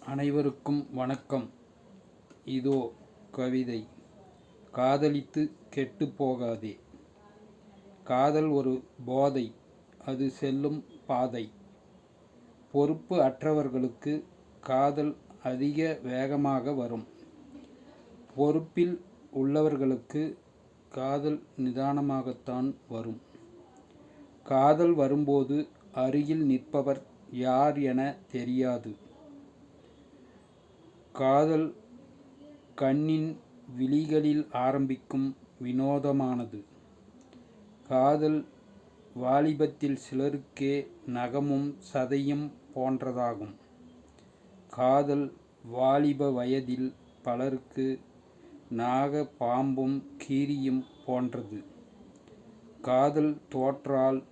அனைவருக்கும் வணக்கம். இதோ கவிதை. காதலித்து கெட்டுப் போகாதே. காதல் ஒரு போதை, அது செல்லும் பாதை. பொறுப்பு அற்றவர்களுக்கு காதல் அதிக வேகமாக வரும். பொறுப்பில் உள்ளவர்களுக்கு காதல் நிதானமாகத்தான் வரும். காதல் வரும்போது அருகில் நிற்பவர் யார் என தெரியாது. காதல் கண்ணின் விழிகளில் ஆரம்பிக்கும் வினோதமானது. காதல் வாலிபத்தில் சிலருக்கே நகமும் சதையும் போன்றதாகும். காதல் வாலிப வயதில் பலருக்கு நாக பாம்பும் கீரியும் போன்றது. காதல் தோற்றால்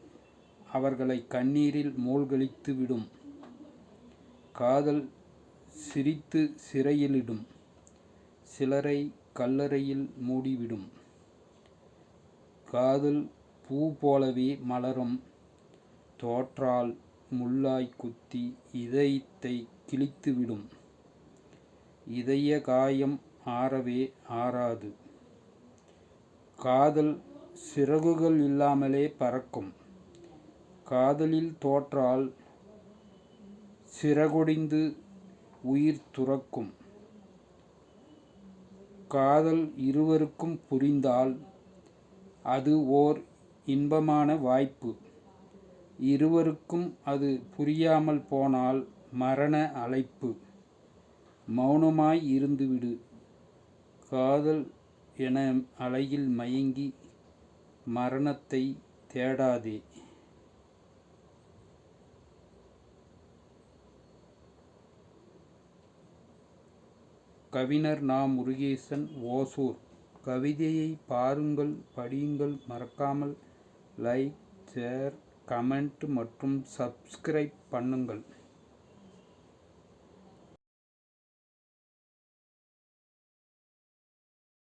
அவர்களை கண்ணீரில் மூழ்கடித்து விடும். காதல் சிரித்து சிறையிலிடும். சிலரை கல்லறையில் மூடிவிடும். காதல் பூ போலவே மலரும். தோற்றால் முள்ளாய் குத்தி இதயத்தை கிழித்துவிடும். இதய காயம் ஆறவே ஆறாது. காதல் சிறகுகள் இல்லாமலே பறக்கும். காதலில் தோற்றால் சிறகொடிந்து உயிர் துறக்கும். காதல் இருவருக்கும் புரிந்தால் அது ஓர் இன்பமான வாய்ப்பு. இருவருக்கும் அது புரியாமல் போனால் மரண அழைப்பு. மௌனமாய் இருந்துவிடு. காதல் என அலையில் மயங்கி மரணத்தை தேடாதே. கவிஞர் நா. முருகேசன், ஓசூர். கவிதையை பாருங்கள், படியுங்கள். மறக்காமல் லைக், ஷேர், கமெண்ட் மற்றும் சப்ஸ்கிரைப் பண்ணுங்கள்.